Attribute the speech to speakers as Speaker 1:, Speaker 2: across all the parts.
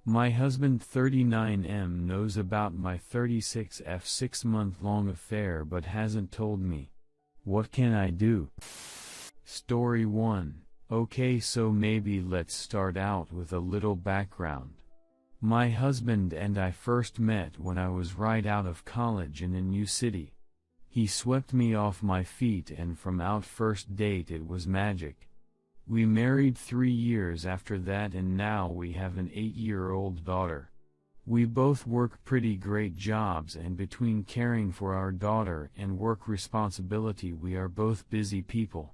Speaker 1: My husband 39M knows about my 36F 6-month-long affair but hasn't told me. What can I do? Story 1. Okay, so maybe let's start out with a little background. My husband and I first met when I was right out of college in a new city. He swept me off my feet, and from our first date it was magic. We married 3 years after that, and now we have an 8-year-old daughter. We both work pretty great jobs, and between caring for our daughter and work responsibility we are both busy people.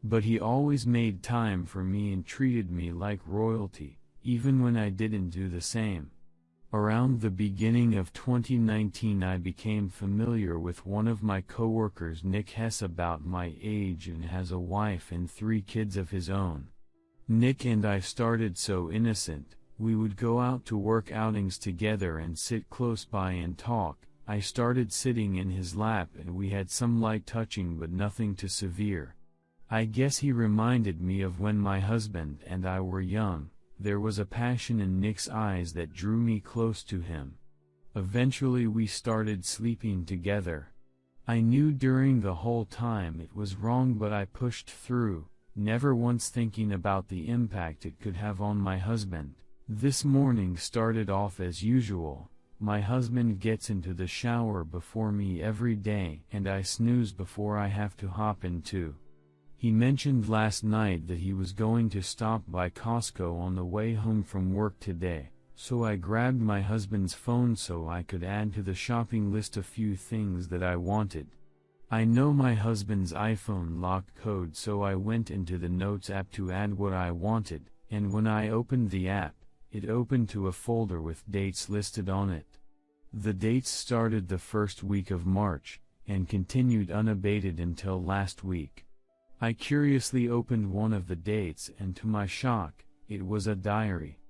Speaker 1: But he always made time for me and treated me like royalty, even when I didn't do the same. Around the beginning of 2019 I became familiar with one of my coworkers, Nick Hess, about my age and has a wife and 3 kids of his own. Nick and I started so innocent. We would go out to work outings together and sit close by and talk. I started sitting in his lap and we had some light touching but nothing too severe. I guess he reminded me of when my husband and I were young. There was a passion in Nick's eyes that drew me close to him. Eventually we started sleeping together. I knew during the whole time it was wrong, but I pushed through, never once thinking about the impact it could have on my husband. This morning started off as usual. My husband gets into the shower before me every day and I snooze before I have to hop in too. He mentioned last night that he was going to stop by Costco on the way home from work today, so I grabbed my husband's phone so I could add to the shopping list a few things that I wanted. I know my husband's iPhone lock code, so I went into the Notes app to add what I wanted, and when I opened the app, it opened to a folder with dates listed on it. The dates started the first week of March, and continued unabated until last week. I curiously opened one of the dates and to my shock, it was a diary.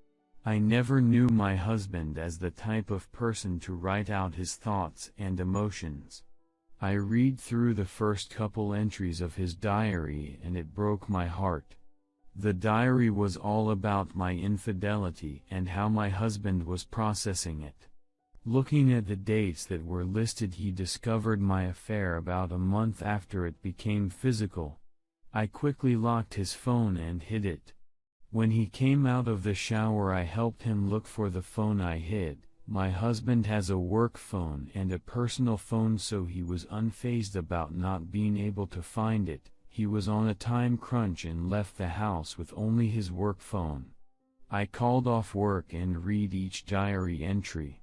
Speaker 1: I never knew my husband as the type of person to write out his thoughts and emotions. I read through the first couple entries of his diary and it broke my heart. The diary was all about my infidelity and how my husband was processing it. Looking at the dates that were listed, he discovered my affair about a month after it became physical. I quickly locked his phone and hid it. When he came out of the shower I helped him look for the phone I hid. My husband has a work phone and a personal phone, so he was unfazed about not being able to find it. He was on a time crunch and left the house with only his work phone. I called off work and read each diary entry.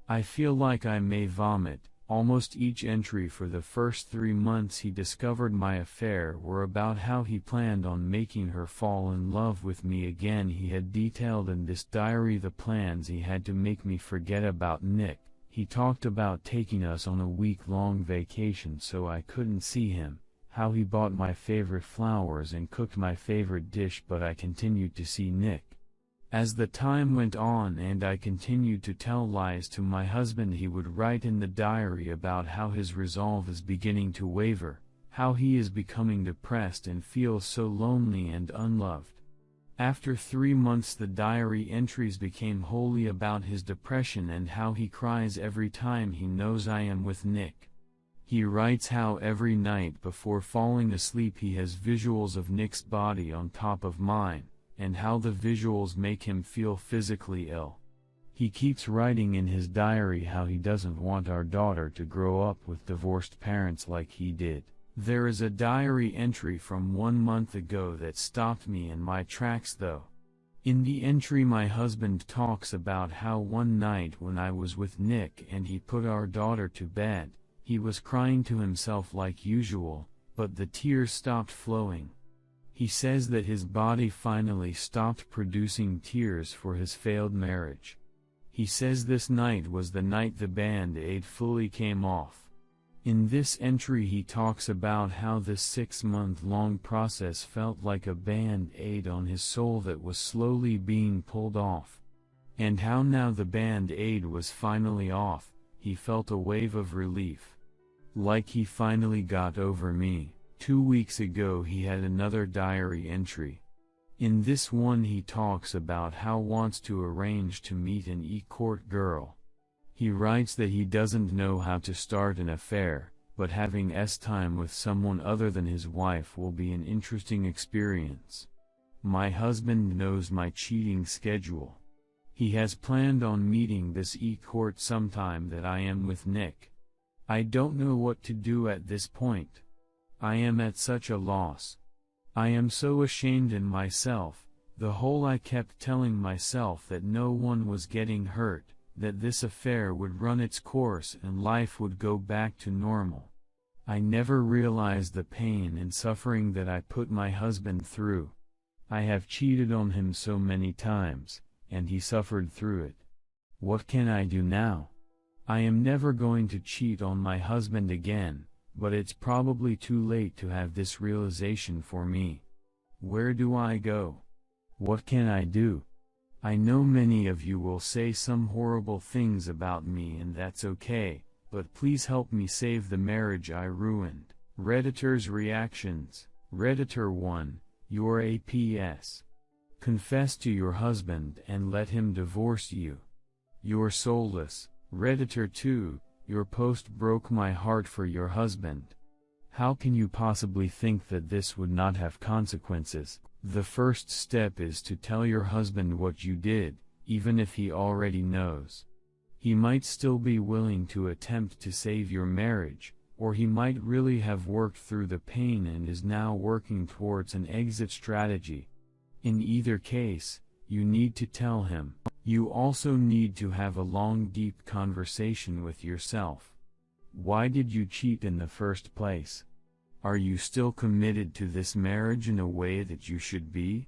Speaker 1: I feel like I may vomit. Almost each entry for the first 3 months he discovered my affair were about how he planned on making her fall in love with me again. He had detailed in this diary the plans he had to make me forget about Nick. He talked about taking us on a week-long vacation so I couldn't see him, how he bought my favorite flowers and cooked my favorite dish, but I continued to see Nick. As the time went on and I continued to tell lies to my husband, he would write in the diary about how his resolve is beginning to waver, how he is becoming depressed and feels so lonely and unloved. After 3 months the diary entries became wholly about his depression and how he cries every time he knows I am with Nick. He writes how every night before falling asleep he has visuals of Nick's body on top of mine, and how the visuals make him feel physically ill. He keeps writing in his diary how he doesn't want our daughter to grow up with divorced parents like he did. There is a diary entry from 1 month ago that stopped me in my tracks though. In the entry my husband talks about how one night when I was with Nick and he put our daughter to bed, he was crying to himself like usual, but the tears stopped flowing. He says that his body finally stopped producing tears for his failed marriage. He says this night was the night the band-aid fully came off. In this entry he talks about how this 6-month-long process felt like a band-aid on his soul that was slowly being pulled off. And how now the band-aid was finally off, he felt a wave of relief. Like he finally got over me. 2 weeks ago he had another diary entry. In this one he talks about how wants to arrange to meet an e-court girl. He writes that he doesn't know how to start an affair, but having time with someone other than his wife will be an interesting experience. My husband knows my cheating schedule. He has planned on meeting this e-court sometime that I am with Nick. I don't know what to do at this point. I am at such a loss. I am so ashamed in myself. The whole I kept telling myself that no one was getting hurt, that this affair would run its course and life would go back to normal. I never realized the pain and suffering that I put my husband through. I have cheated on him so many times, and he suffered through it. What can I do now? I am never going to cheat on my husband again, but it's probably too late to have this realization for me. Where do I go? What can I do? I know many of you will say some horrible things about me, and that's okay, but please help me save the marriage I ruined. Redditor's reactions. Redditor 1, you're a PS. Confess to your husband and let him divorce you. You're soulless. Redditor 2, your post broke my heart for your husband. How can you possibly think that this would not have consequences? The first step is to tell your husband what you did, even if he already knows. He might still be willing to attempt to save your marriage, or he might really have worked through the pain and is now working towards an exit strategy. In either case, you need to tell him. You also need to have a long, deep conversation with yourself. Why did you cheat in the first place? Are you still committed to this marriage in a way that you should be?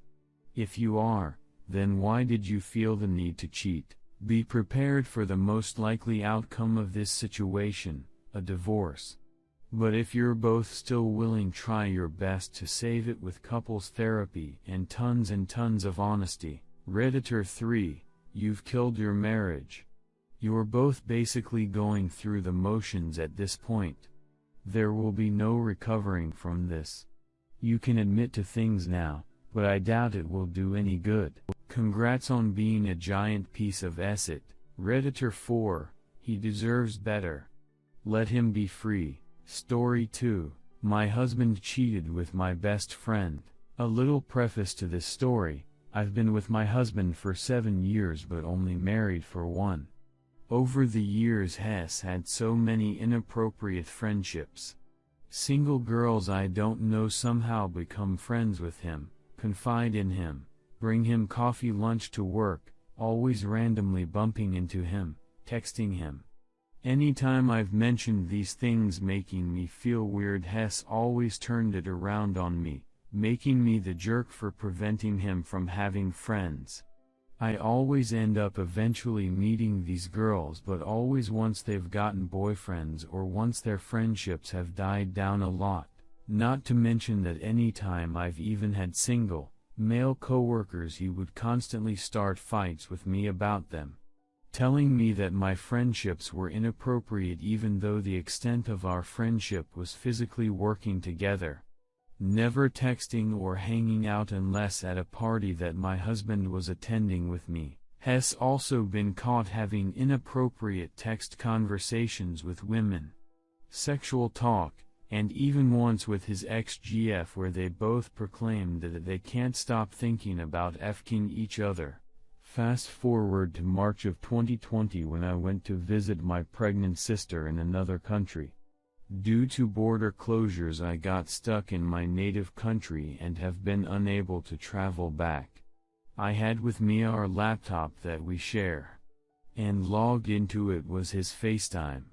Speaker 1: If you are, then why did you feel the need to cheat? Be prepared for the most likely outcome of this situation, a divorce. But if you're both still willing, try your best to save it with couples therapy and tons of honesty. Redditor 3, you've killed your marriage. You're both basically going through the motions at this point. There will be no recovering from this. You can admit to things now, but I doubt it will do any good. Congrats on being a giant piece of shit. Redditor 4, he deserves better. Let him be free. Story 2, my husband cheated with my best friend. A little preface to this story. I've been with my husband for 7 years but only married for 1. Over the years Hess had so many inappropriate friendships. Single girls I don't know somehow become friends with him, confide in him, bring him coffee lunch to work, always randomly bumping into him, texting him. Anytime I've mentioned these things making me feel weird, Hess always turned it around on me, making me the jerk for preventing him from having friends. I always end up eventually meeting these girls, but always once they've gotten boyfriends or once their friendships have died down a lot. Not to mention that any time I've even had single, male coworkers, he would constantly start fights with me about them, telling me that my friendships were inappropriate even though the extent of our friendship was physically working together. Never texting or hanging out unless at a party that my husband was attending with me. Hess also been caught having inappropriate text conversations with women, sexual talk, and even once with his ex-GF where they both proclaimed that they can't stop thinking about F-king each other. Fast forward to March of 2020 when I went to visit my pregnant sister in another country. Due to border closures I got stuck in my native country and have been unable to travel back. I had with me our laptop that we share, and logged into it was his FaceTime.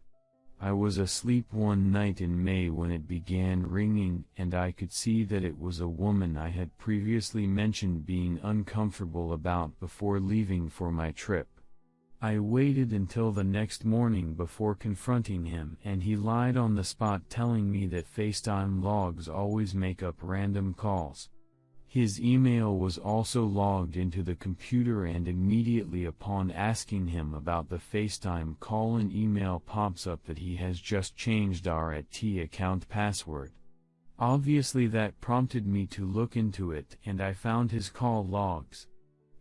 Speaker 1: I was asleep one night in May when it began ringing and I could see that it was a woman I had previously mentioned being uncomfortable about before leaving for my trip. I waited until the next morning before confronting him, and he lied on the spot, telling me that FaceTime logs always make up random calls. His email was also logged into the computer, and immediately upon asking him about the FaceTime call, an email pops up that he has just changed our @T account password. Obviously that prompted me to look into it, and I found his call logs.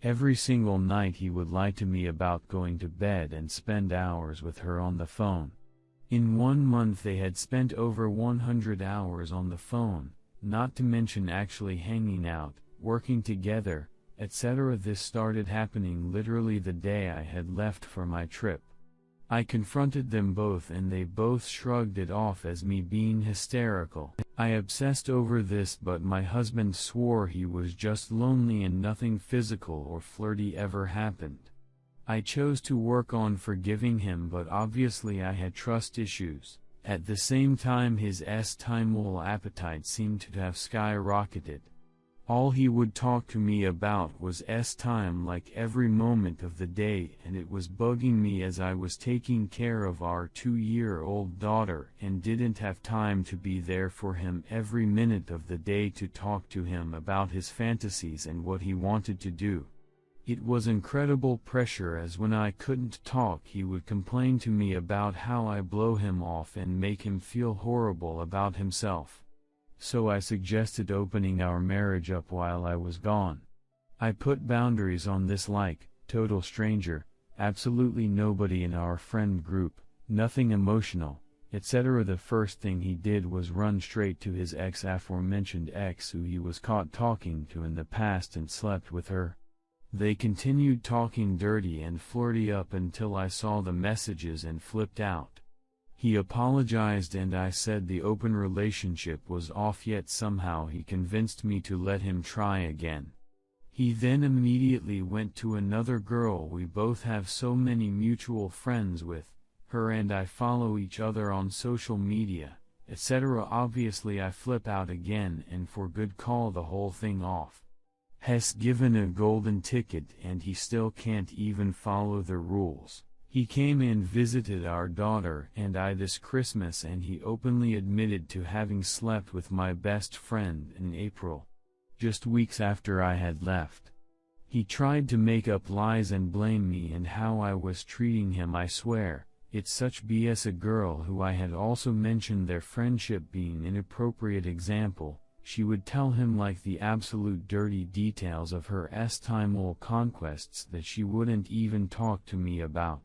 Speaker 1: Every single night he would lie to me about going to bed and spend hours with her on the phone. In 1 month they had spent over 100 hours on the phone, not to mention actually hanging out, working together, etc. This started happening literally the day I had left for my trip. I confronted them both and they both shrugged it off as me being hysterical. I obsessed over this, but my husband swore he was just lonely and nothing physical or flirty ever happened. I chose to work on forgiving him, but obviously I had trust issues. At the same time his time appetite seemed to have skyrocketed. All he would talk to me about was time, like every moment of the day, and it was bugging me as I was taking care of our 2-year-old daughter and didn't have time to be there for him every minute of the day to talk to him about his fantasies and what he wanted to do. It was incredible pressure, as when I couldn't talk he would complain to me about how I blow him off and make him feel horrible about himself. So I suggested opening our marriage up while I was gone. I put boundaries on this, like, total stranger, absolutely nobody in our friend group, nothing emotional, etc. The first thing he did was run straight to his aforementioned ex who he was caught talking to in the past and slept with her. They continued talking dirty and flirty up until I saw the messages and flipped out. He apologized and I said the open relationship was off, yet somehow he convinced me to let him try again. He then immediately went to another girl we both have so many mutual friends with, her and I follow each other on social media, etc. Obviously I flip out again and for good call the whole thing off. Has given a golden ticket and he still can't even follow the rules. He came and visited our daughter and I this Christmas and he openly admitted to having slept with my best friend in April, just weeks after I had left. He tried to make up lies and blame me and how I was treating him. I swear, it's such BS. A girl who I had also mentioned their friendship being inappropriate example, she would tell him like the absolute dirty details of her time conquests that she wouldn't even talk to me about.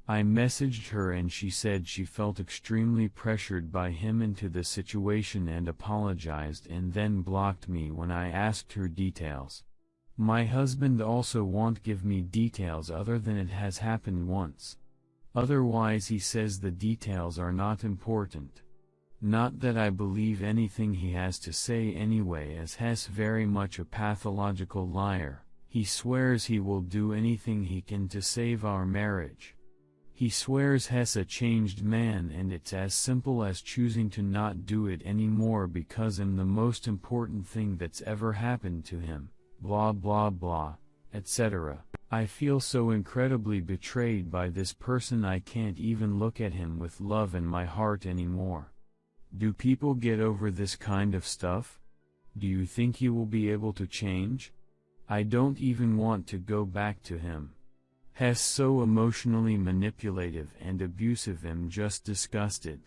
Speaker 1: I messaged her and she said she felt extremely pressured by him into the situation and apologized and then blocked me when I asked her details. My husband also won't give me details other than it has happened once. Otherwise he says the details are not important. Not that I believe anything he has to say anyway, as Hess very much a pathological liar. He swears he will do anything he can to save our marriage. He swears Hess a changed man and it's as simple as choosing to not do it anymore because I'm the most important thing that's ever happened to him, blah blah blah, etc. I feel so incredibly betrayed by this person I can't even look at him with love in my heart anymore. Do people get over this kind of stuff? Do you think he will be able to change? I don't even want to go back to him. Hess so emotionally manipulative and abusive. I'm just disgusted.